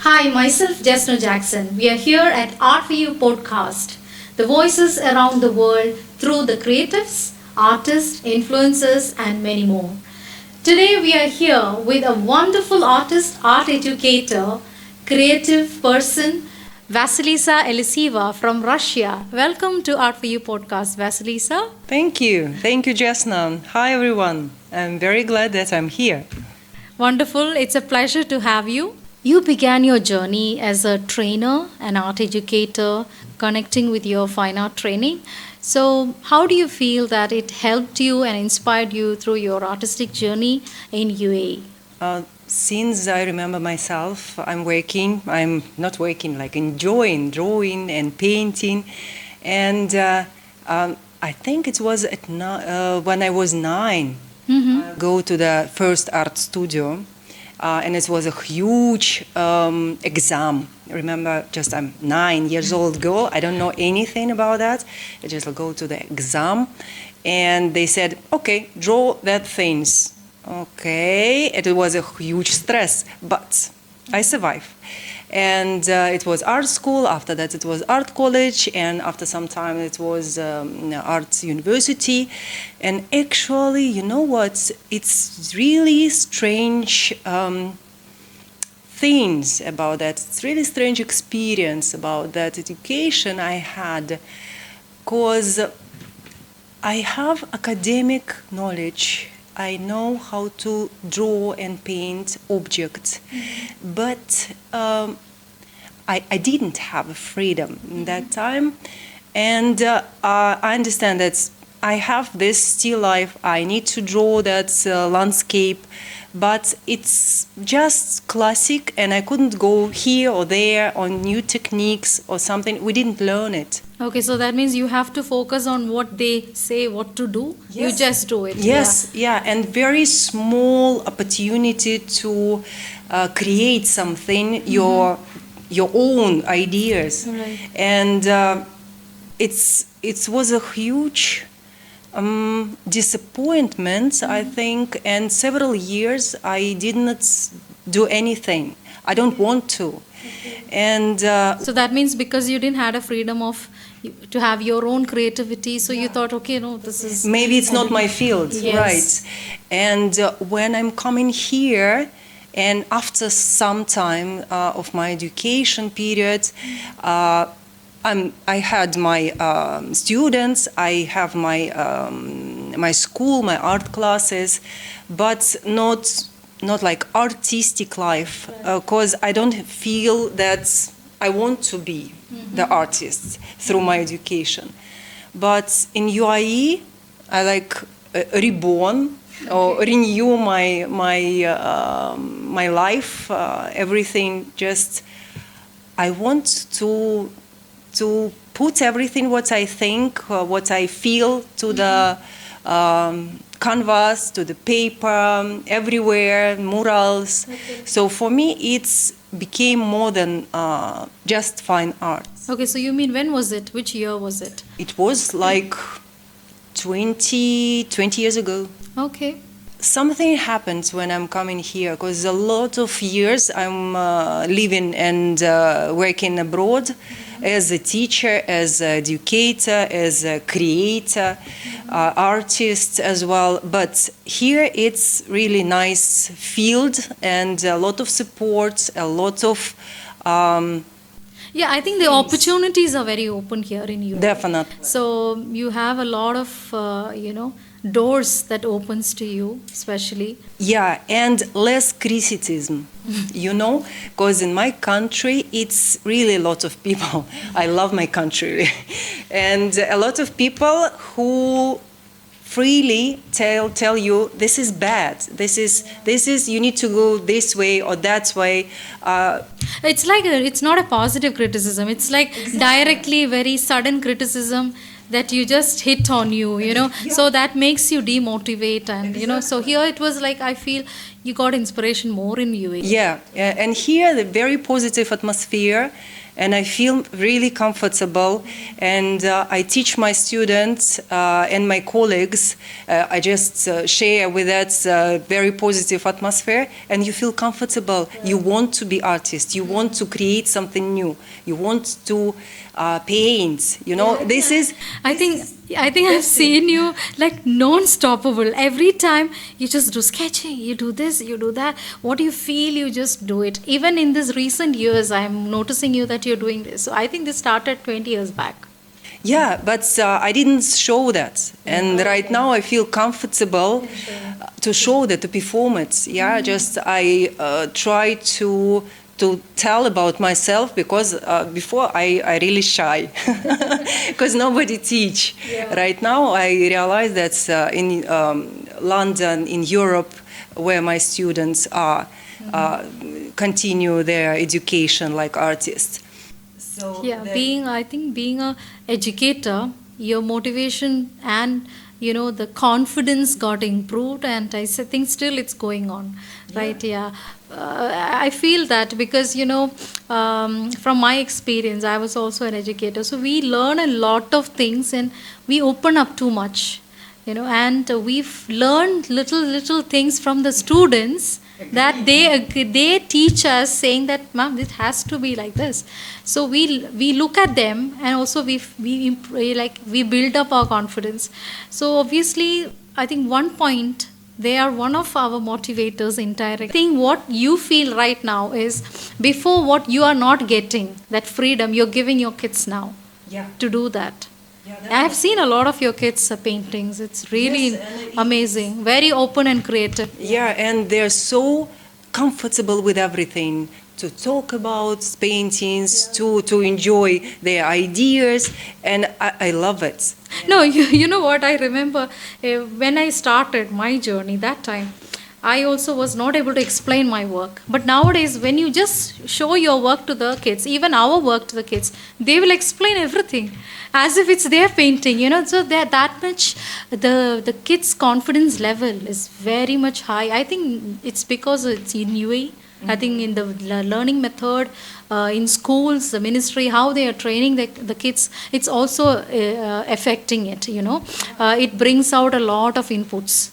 Hi, myself Jesno Jackson. We are here at Art4you Podcast, the voices around the world through the creatives, artists, influencers, and many more. Today we are here with a wonderful artist, art educator, creative person, Vasilisa Elisiva from Russia. Welcome to Art4you Podcast, Vasilisa. Thank you. Thank you, Jesno. Hi, everyone. I'm very glad that I'm here. Wonderful. It's a pleasure to have you. You began your journey as a trainer, an art educator, connecting with your fine art training. So, how do you feel that it helped you and inspired you through your artistic journey in UAE? Since I remember myself, I'm not working, like enjoying drawing and painting. And I think it was when I was 9, I go to the first art studio. And it was a huge exam. Remember, I'm 9 years old girl. I don't know anything about that. I just go to the exam, and they said, "Okay, draw that things." Okay, it was a huge stress, but I survived. And it was art school. After that, it was art college, and after some time, it was art university. And actually, you know what? It's really strange things about that. It's really strange experience about that education I had, because I have academic knowledge. I know how to draw and paint objects, but I didn't have freedom in that time. And I understand that I have this still life. I need to draw that landscape, but it's just classic, and I couldn't go here or there on new techniques or something. We didn't learn it. Okay, so that means you have to focus on what they say what to do. Yes. You just do it. Yes, yeah, and very small opportunity to create something, your own ideas. Right. And it was a huge disappointment, I think, and several years I did not do anything. I don't want to. And So that means because you didn't have a freedom of to have your own creativity, so you thought, okay, no, this is maybe it's not my field. Yes. Right? And when I'm coming here, and after some time of my education period, I had my students, I have my school, my art classes, but not like artistic life, because I don't feel that I want to be the artist through my education. But in UAE, I like reborn or renew my life, everything. Just I want to put everything what I think, what I feel to the canvas, to the paper, everywhere, murals. Okay. So for me, it's became more than just fine art. Okay, so you mean when was it? Which year was it? It was like 20 years ago. Okay. Something happens when I'm coming here, because a lot of years I'm living and working abroad as a teacher, as an educator, as a creator, artist as well. But here it's really nice field and a lot of support, a lot of yeah, I think the opportunities are very open here in Europe. Definitely. So you have a lot of doors that opens to you, especially. Yeah, and less criticism, because in my country, it's really a lot of people. I love my country. And a lot of people who freely tell you, this is bad, this is you need to go this way or that way. It's like it's not a positive criticism. It's like directly very sudden criticism that you just hit on you, Yeah. So that makes you demotivate, and so here it was like, I feel You got inspiration more in UAE. Yeah, and here the very positive atmosphere, and I feel really comfortable. And I teach my students and my colleagues. I just share with that very positive atmosphere, and you feel comfortable. You want to be artist. You want to create something new. You want to paint. You know, this is. I think I've seen you like non-stoppable. Every time you just do sketching, you do this, you do that. What you feel, you just do it. Even in these recent years, I'm noticing you that you're doing this. So I think this started 20 years back. Yeah, but I didn't show that. And right now I feel comfortable to show that, to perform it. Yeah, just I try to tell about myself, because before I really shy, because nobody teach. Yeah. Right now I realize that in London, in Europe, where my students are, continue their education like artists. So Yeah, I think being a educator, your motivation and the confidence got improved, and think still it's going on, right? Yeah, I feel that because from my experience, I was also an educator, so we learn a lot of things and we open up too much, and we've learned little things from the students that they teach us, saying that ma'am, it has to be like this. So we look at them, and also we build up our confidence. So obviously I think one point, they are one of our motivators indirectly. I think what you feel right now is, before, what you are not getting, that freedom you're giving your kids now to do that. I have seen a lot of your kids' paintings. It's really amazing. Very open and creative. Yeah, and they're so comfortable with everything, to talk about paintings, to enjoy their ideas, and I love it. No, you know what? I remember when I started my journey that time, I also was not able to explain my work. But nowadays, when you just show your work to the kids, even our work to the kids, they will explain everything as if it's their painting, So that much, the kids' confidence level is very much high. I think it's because it's in UAE. I think in the learning method, in schools, the ministry, how they are training the kids, it's also affecting it, It brings out a lot of inputs.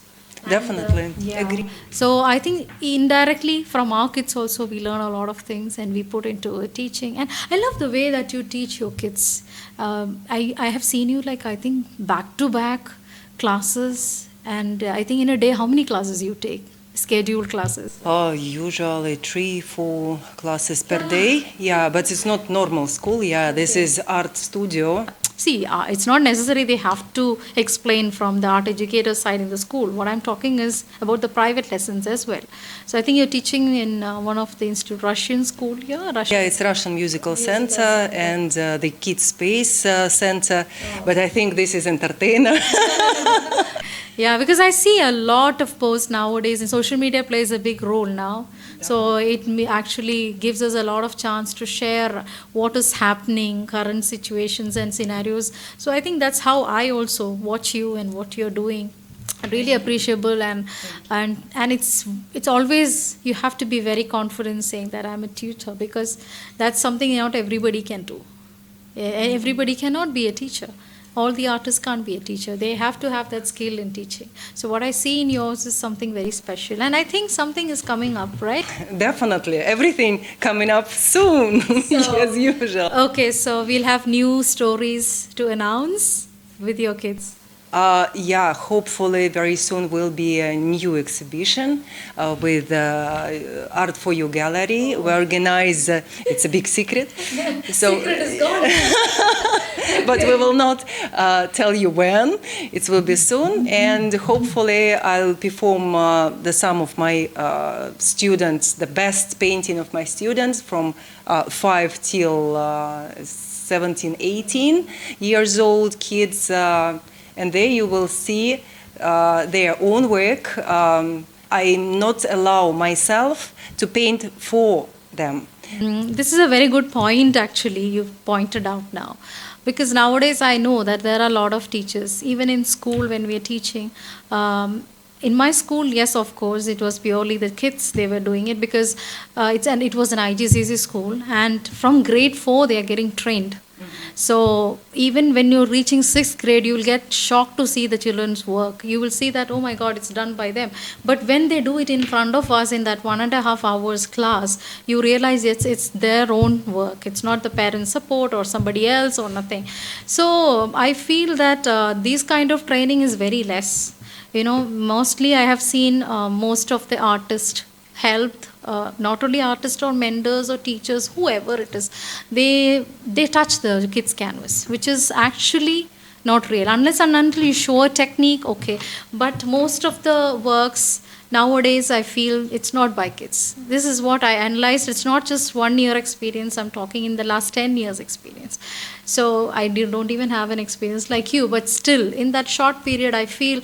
Definitely, agree. So I think indirectly from our kids also we learn a lot of things, and we put into teaching. And I love the way that you teach your kids. I have seen you I think back to back classes, and I think in a day, how many classes you take? Scheduled classes? Usually 3-4 classes per day. Yeah, but it's not normal school. Yeah, this is art studio. See, it's not necessary they have to explain from the art educator side in the school. What I'm talking is about the private lessons as well. So I think you're teaching in one of the institute, Russian school here? Yeah, it's Russian Musical Center and the Kids Space Center. But I think this is entertainer. Yeah, because I see a lot of posts nowadays, and social media plays a big role now. So it actually gives us a lot of chance to share what is happening, current situations and scenarios. So I think that's how I also watch you and what you're doing. Really appreciable, and it's always, you have to be very confident saying that I'm a tutor, because that's something not everybody can do. Everybody cannot be a teacher. All the artists can't be a teacher. They have to have that skill in teaching. So what I see in yours is something very special. And I think something is coming up, right? Definitely. Everything coming up soon, as usual. Okay, so we'll have new stories to announce with your kids. Yeah, hopefully very soon will be a new exhibition with Art4you Gallery. We organize, it's a big secret. So, secret is gone. but we will not tell you when. It will be soon, and hopefully I'll perform some of my students, the best painting of my students from 5 till 17, 18 years old kids. And there you will see their own work. I not allow myself to paint for them. This is a very good point, actually, you've pointed out now. Because nowadays I know that there are a lot of teachers, even in school when we are teaching, in my school, yes, of course, it was purely the kids, they were doing it because it was an IGCSE school, and from grade 4 they are getting trained. So even when you're reaching 6th grade, you will get shocked to see the children's work. You will see that, oh my God, it's done by them. But when they do it in front of us in that 1.5 hours class, you realize it's their own work. It's not the parents' support or somebody else or nothing. So I feel that this kind of training is very less. Mostly I have seen most of the artists helped, not only artists or mentors or teachers, whoever it is, they touch the kids' canvas, which is actually not real. Unless and until you show a technique, okay. But most of the works nowadays, I feel it's not by kids. This is what I analyzed. It's not just 1 year experience. I'm talking in the last 10 years experience. So I don't even have an experience like you. But still, in that short period, I feel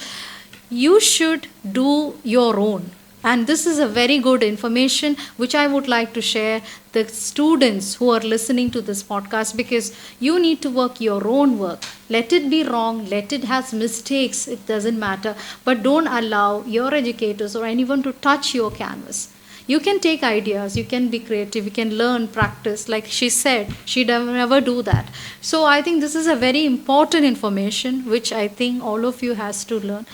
you should do your own. And this is a very good information which I would like to share the students who are listening to this podcast, because you need to work your own work. Let it be wrong, let it has mistakes, it doesn't matter. But don't allow your educators or anyone to touch your canvas. You can take ideas, you can be creative, you can learn, practice. Like she said, she never do that. So I think this is a very important information which I think all of you has to learn.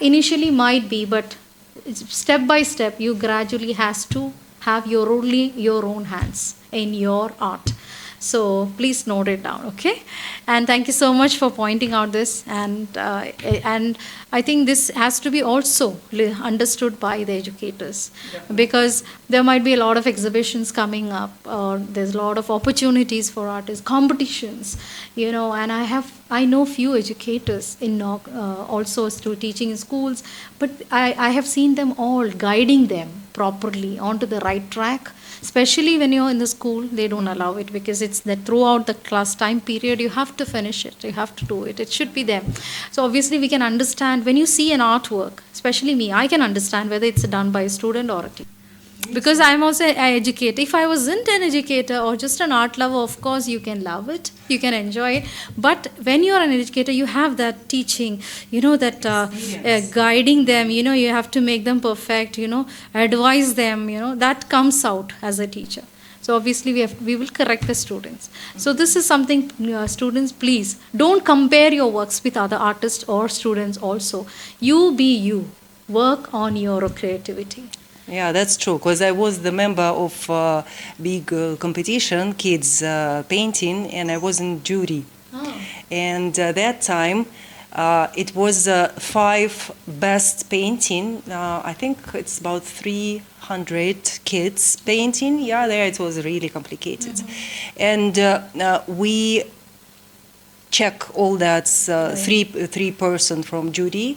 Initially might be, but step by step you gradually has to have your own hands in your art. So please note it down, okay? And thank you so much for pointing out this. And I think this has to be also understood by the educators, because there might be a lot of exhibitions coming up, or there's a lot of opportunities for artists, competitions, and I know few educators in also teaching in schools, but I have seen them all guiding them properly onto the right track. Especially when you're in the school, they don't allow it, because it's that throughout the class time period, you have to finish it, you have to do it. It should be them. So obviously we can understand when you see an artwork, especially me, I can understand whether it's done by a student or a teacher. Because I'm also an educator. If I wasn't an educator or just an art lover, of course you can love it, you can enjoy it. But when you're an educator, you have that teaching, that guiding them, you have to make them perfect, advise them, that comes out as a teacher. So obviously we will correct the students. So this is something, students, please don't compare your works with other artists or students also. You be you. Work on your creativity. Yeah, that's true, because I was the member of big competition, kids painting, and I was in jury. Oh. And that time, it was 5 best painting. I think it's about 300 kids painting. Yeah, there it was really complicated. Mm-hmm. And we check all that, three person from jury.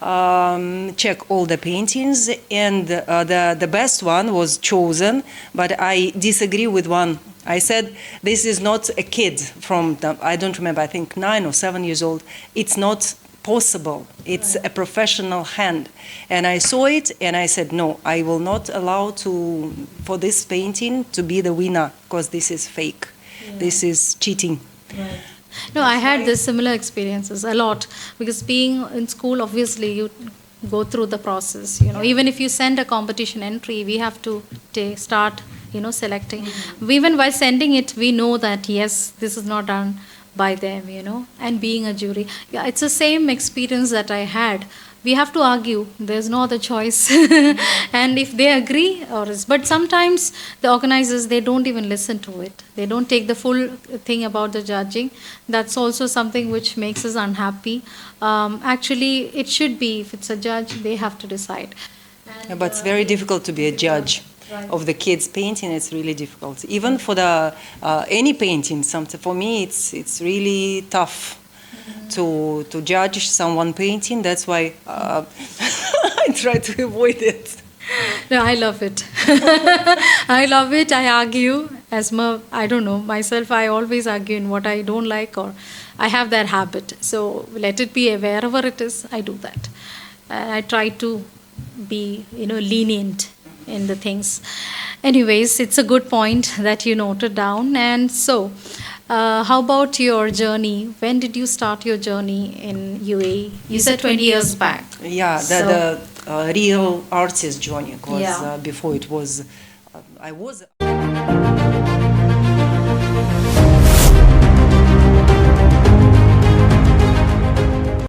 Check all the paintings, and the best one was chosen, but I disagree with one. I said, this is not a kid from, I don't remember, I think 9 or 7 years old. It's not possible. It's a professional hand. And I saw it and I said, no, I will not allow for this painting to be the winner, because this is fake. Yeah. This is cheating. Right. No, I had this similar experiences a lot, because being in school, obviously you go through the process, even if you send a competition entry, we have to start, selecting. Mm-hmm. Even while sending it, we know that, yes, this is not done by them, and being a jury. Yeah, it's the same experience that I had. We have to argue. There's no other choice. And if they agree, but sometimes the organizers, they don't even listen to it. They don't take the full thing about the judging. That's also something which makes us unhappy. Actually, it should be, if it's a judge, they have to decide. And, but it's very difficult to be a judge. Right. Of the kids painting. It's really difficult. Even for the any painting, for me, it's really tough. To judge someone painting. That's why I try to avoid it. No, I love it. I love it. I argue. I don't know, myself, I always argue in what I don't like, or I have that habit. So let it be wherever it is, I do that. I try to be, lenient in the things. Anyways, it's a good point that you noted down. And so, how about your journey? When did you start your journey in UAE? You said 20 years back. Yeah, So- the real artist journey, because Yeah. before it was, I was